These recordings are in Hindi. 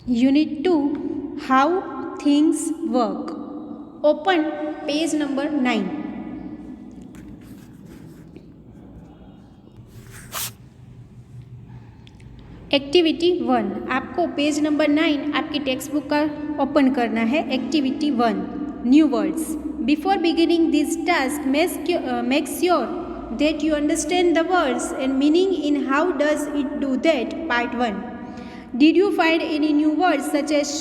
Unit 2, How Things Work. Open page number 9. Activity 1, आपको पेज नंबर 9 आपकी टेक्स्ट बुक का ओपन करना है. Activity 1, new words. Before beginning this task make sure that you understand the words and meaning in how does it do that. Part 1. Did you find any new words such as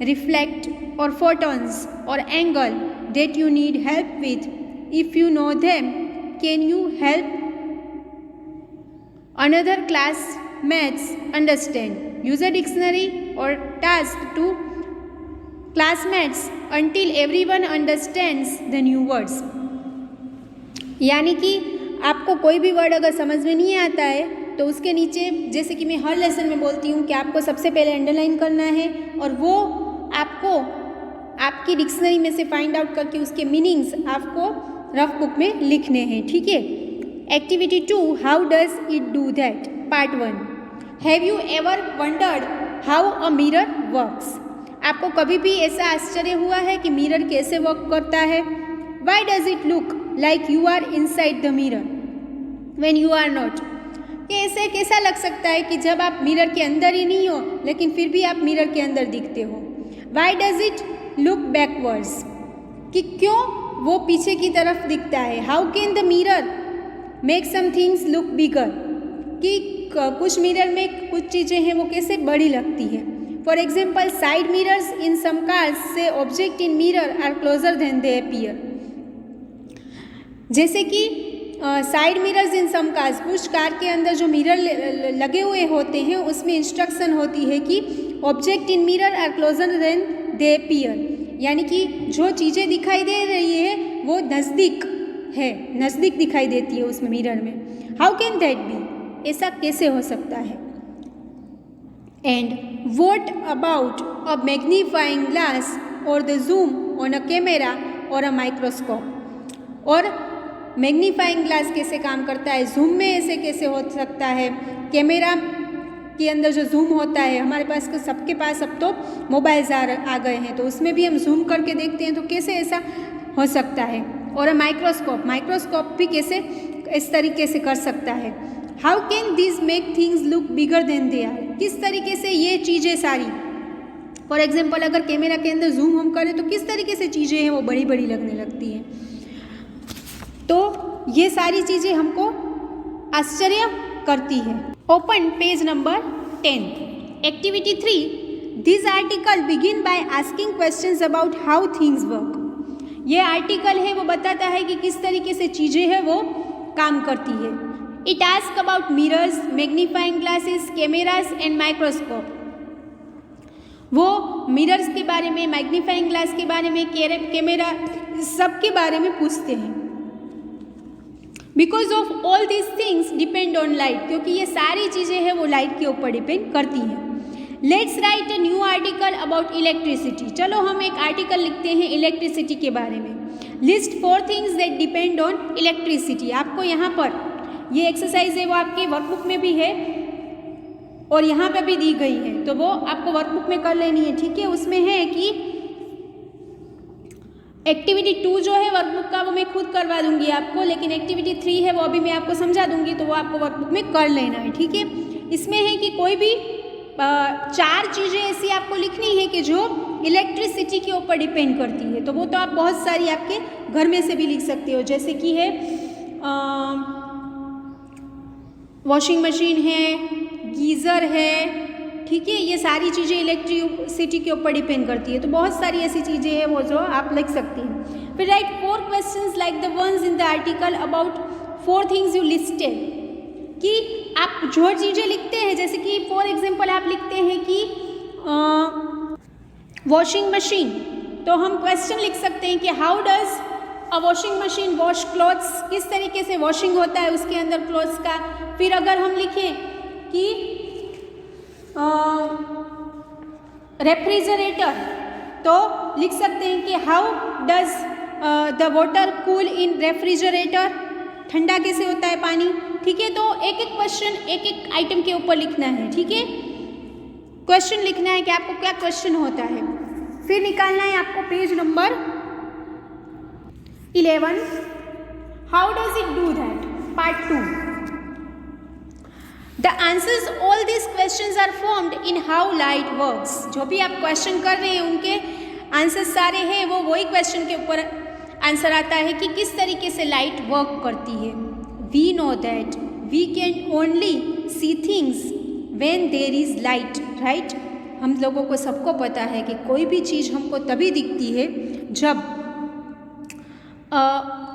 reflect or photons or angle that you need help with? If you know them, can you help another classmates understand? Use a dictionary or task to classmates until everyone understands the new words. यानी कि आपको कोई भी वर्ड अगर समझ में नहीं आता है तो उसके नीचे, जैसे कि मैं हर लेसन में बोलती हूँ कि आपको सबसे पहले अंडरलाइन करना है और वो आपको आपकी डिक्शनरी में से फाइंड आउट करके उसके मीनिंग्स आपको रफ बुक में लिखने हैं. ठीक है. Activity 2, how does it do that. Part 1. Have you ever wondered how a mirror works. आपको कभी भी ऐसा आश्चर्य हुआ है कि मिरर कैसे वर्क करता है. Why does it look like you are inside the mirror when you are not. कि ऐसे कैसा लग सकता है कि जब आप मिरर के अंदर ही नहीं हो लेकिन फिर भी आप मिरर के अंदर दिखते हो. Why does it look backwards? कि क्यों वो पीछे की तरफ दिखता है. How can the mirror make some things look bigger? कि कुछ मिरर में कुछ चीज़ें हैं वो कैसे बड़ी लगती है. For example, side mirrors in some cars say object in mirror are closer than they appear. जैसे कि side mirrors in some cars, कुछ कार के अंदर जो मिरर लगे हुए होते हैं उसमें इंस्ट्रक्शन होती है कि object in mirror are closer than they appear. यानी कि जो चीज़ें दिखाई दे रही है वो नज़दीक है, नज़दीक दिखाई देती है उसमें मिरर में. How can that be. ऐसा कैसे हो सकता है. And what about a magnifying glass और the zoom on a camera और अ माइक्रोस्कोप. और मैग्नीफाइंग ग्लास कैसे काम करता है, जूम में ऐसे कैसे हो सकता है, कैमरा के अंदर जो जूम होता है, हमारे पास सबके पास अब तो मोबाइल्स आ गए हैं तो उसमें भी हम जूम करके देखते हैं तो कैसे ऐसा हो सकता है. और माइक्रोस्कोप, माइक्रोस्कोप भी कैसे इस तरीके से कर सकता है. How can this make things look bigger than they are. किस तरीके से ये चीज़ें सारी, फॉर एग्जाम्पल अगर कैमरा के अंदर जूम हम करें तो किस तरीके से चीज़ें हैं वो बड़ी बड़ी लगने लगती हैं. तो ये सारी चीज़ें हमको आश्चर्य करती है. Open page number 10. Activity 3, this article begin by asking questions about how things work. ये आर्टिकल है वो बताता है कि किस तरीके से चीज़ें हैं वो काम करती है. It ask about mirrors, magnifying glasses, cameras and microscope. वो मिरर्स के बारे में, मैग्नीफाइंग ग्लास के बारे में, कैमरा, सब के बारे में पूछते हैं. Because of all this things depend on light. क्योंकि ये सारी चीज़ें हैं वो लाइट के ऊपर डिपेंड करती हैं. Let's write a new article about electricity. चलो हम एक आर्टिकल लिखते हैं इलेक्ट्रिसिटी के बारे में. List 4 things that depend on electricity. आपको यहाँ पर ये एक्सरसाइज है वो आपके वर्कबुक में भी है और यहाँ पे भी दी गई है तो वो आपको वर्कबुक में कर लेनी है. ठीक है. उसमें है कि एक्टिविटी 2 जो है वर्कबुक का वो मैं खुद करवा दूंगी आपको, लेकिन एक्टिविटी 3 है वो अभी मैं आपको समझा दूंगी तो वो आपको वर्कबुक में कर लेना है. ठीक है. इसमें है कि कोई भी 4 चीज़ें ऐसी आपको लिखनी है कि जो इलेक्ट्रिसिटी के ऊपर डिपेंड करती है. तो वो तो आप बहुत सारी आपके घर में से भी लिख सकते हो, जैसे कि है वॉशिंग मशीन है, गीज़र है. ठीक है. ये सारी चीज़ें इलेक्ट्रिसिटी के ऊपर डिपेंड करती है. तो बहुत सारी ऐसी चीज़ें हैं वो जो आप लिख सकती हैं. फिर write 4 questions like the ones in the article about 4 things you listed. कि आप जो चीज़ें लिखते हैं, जैसे कि फॉर एग्जांपल आप लिखते हैं कि वॉशिंग मशीन, तो हम क्वेश्चन लिख सकते हैं कि how does a washing machine wash clothes. किस तरीके से वॉशिंग होता है उसके अंदर क्लॉथ्स का. फिर अगर हम लिखें कि रेफ्रिजरेटर तो लिख सकते हैं कि how does the water cool in refrigerator. ठंडा कैसे होता है पानी. ठीक है. तो एक एक क्वेश्चन एक एक आइटम के ऊपर लिखना है. ठीक है. क्वेश्चन लिखना है कि आपको क्या क्वेश्चन होता है। फिर निकालना है आपको page number 11, how does it do that, part 2। The answers all this questions are formed in how light works. जो भी आप क्वेश्चन कर रहे हैं उनके आंसर सारे हैं वो वही क्वेश्चन के ऊपर आंसर आता है कि किस तरीके से लाइट वर्क करती है। We know that we can only see things when there is light, right. हम लोगों को सबको पता है कि कोई भी चीज़ हमको तभी दिखती है जब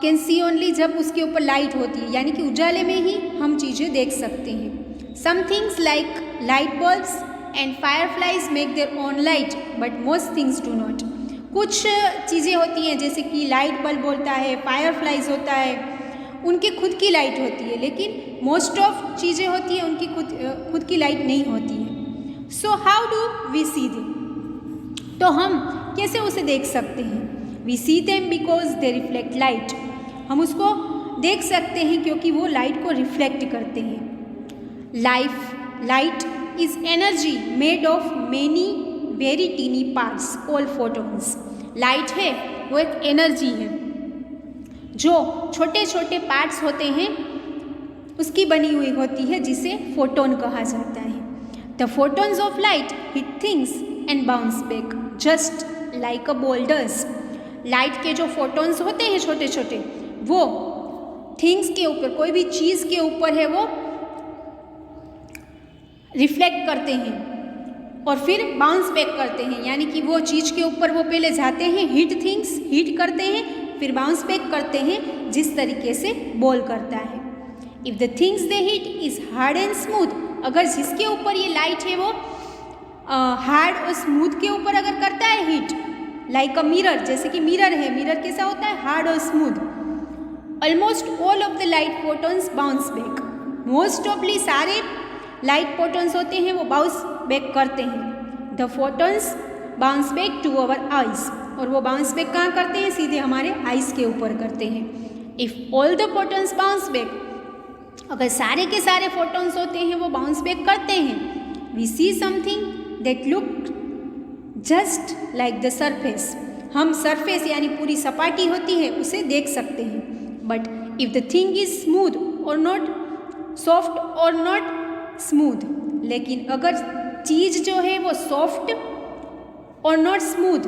कैन सी ओनली, जब उसके ऊपर लाइट होती है, यानी कि उजाले में ही हम चीज़ें देख सकते हैं। Some things like light bulbs and fireflies make their own light but most things do not. कुछ चीज़ें होती हैं जैसे कि लाइट बल्ब होता है, फायरफ्लाइज होता है, उनकी खुद की लाइट होती है, लेकिन मोस्ट ऑफ चीज़ें होती हैं उनकी खुद की लाइट नहीं होती है। So how do we see them, तो हम कैसे उसे देख सकते हैं। We see them because they reflect light, हम उसको देख सकते हैं क्योंकि वो लाइट को रिफ्लेक्ट करते हैं। Light is energy made of many very tiny parts called photons. Light है वो एक एनर्जी है जो छोटे छोटे पार्ट्स होते हैं उसकी बनी हुई होती है, जिसे फोटोन कहा जाता है। The photons of light hit things and bounce back just like a boulders. Light के जो फोटोन्स होते हैं छोटे छोटे, वो थिंग्स के ऊपर, कोई भी चीज़ के ऊपर है वो रिफ्लेक्ट करते हैं और फिर बाउंस बैक करते हैं, यानी कि वो चीज़ के ऊपर वो पहले जाते हैं, हिट करते हैं, फिर बाउंस बैक करते हैं, जिस तरीके से बॉल करता है। If the things they hit is hard and smooth, अगर जिसके ऊपर ये लाइट है वो हार्ड और स्मूथ के ऊपर अगर करता है हिट, लाइक अ मिरर, जैसे कि मिरर है, मिरर कैसा होता है, हार्ड और smooth. Almost all of the light photons bounce back, most ऑफली सारे लाइट फोटॉन्स होते हैं वो बाउंस बैक करते हैं। The photons bounce back to our eyes, और वो बाउंस बैक कहाँ करते हैं, सीधे हमारे आइज के ऊपर करते हैं। If all the photons bounce back, अगर सारे के सारे फोटॉन्स होते हैं वो बाउंस बैक करते हैं। We see something that look just like the surface, हम सरफेस यानी पूरी सपाटी होती है उसे देख सकते हैं। But if the thing is smooth और नॉट सॉफ्ट और नॉट स्मूथ, लेकिन अगर चीज़ जो है वो सॉफ्ट और नॉट स्मूथ,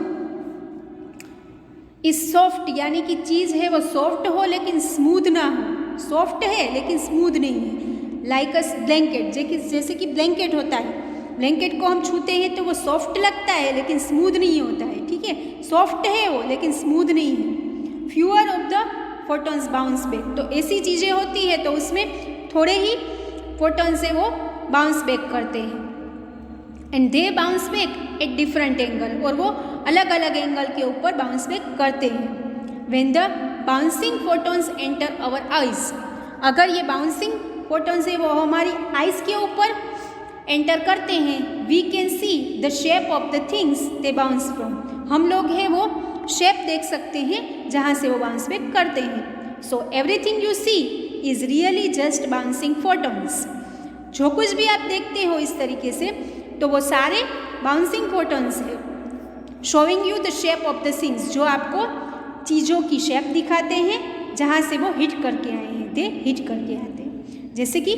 इस सॉफ्ट यानी कि चीज़ है वो सॉफ्ट हो लेकिन स्मूथ ना हो, सॉफ्ट है लेकिन स्मूथ नहीं है। लाइक अ ब्लैंकेट, जैसे कि ब्लैंकेट होता है, ब्लैंकेट को हम छूते हैं तो वो सॉफ्ट लगता है लेकिन स्मूथ नहीं होता है, ठीक है, सॉफ्ट है वो लेकिन स्मूथ नहीं है। Fewer of the photons bounce back, तो ऐसी चीज़ें होती है तो उसमें थोड़े ही फोटॉन से वो बाउंस बैक करते हैं। And they bounce back at different angle, और वो अलग अलग एंगल के ऊपर बाउंस बैक करते हैं। When the bouncing photons enter our eyes, अगर ये बाउंसिंग फोटॉन्स है वो हमारी आइज के ऊपर एंटर करते हैं, we can see the shape of the things they bounce from, हम लोग हैं वो शेप देख सकते हैं जहाँ से वो बाउंस बैक करते हैं। So everything you see is really just bouncing photons, जो कुछ भी आप देखते हो इस तरीके से तो वो सारे बाउंसिंग फोटॉन्स है। Showing you the shape of the things, जो आपको चीज़ों की शेप दिखाते हैं जहाँ से वो हिट करके आए हैं, दे हिट करके आते हैं। जैसे कि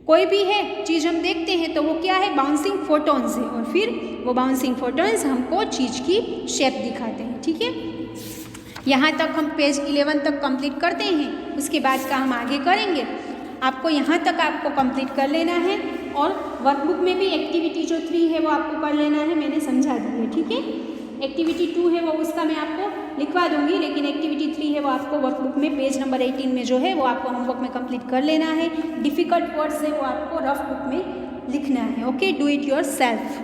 कोई भी है चीज़ हम देखते हैं तो वो क्या है, बाउंसिंग फोटॉन्स है, और फिर वो बाउंसिंग फोटॉन्स हमको चीज़ की शेप दिखाते हैं, ठीक है। यहाँ तक हम पेज 11 तक कंप्लीट करते हैं, उसके बाद का हम आगे करेंगे। आपको यहाँ तक आपको कंप्लीट कर लेना है, और वर्कबुक में भी एक्टिविटी जो 3 है वो आपको कर लेना है, मैंने समझा दी है, ठीक है। एक्टिविटी 2 है वो उसका मैं आपको लिखवा दूंगी, लेकिन एक्टिविटी 3 है वो आपको वर्कबुक में पेज नंबर 18 में जो है वो आपको होमवर्क में कंप्लीट कर लेना है। डिफ़िकल्ट वर्ड्स है वो आपको रफ बुक में लिखना है, okay, do it your self.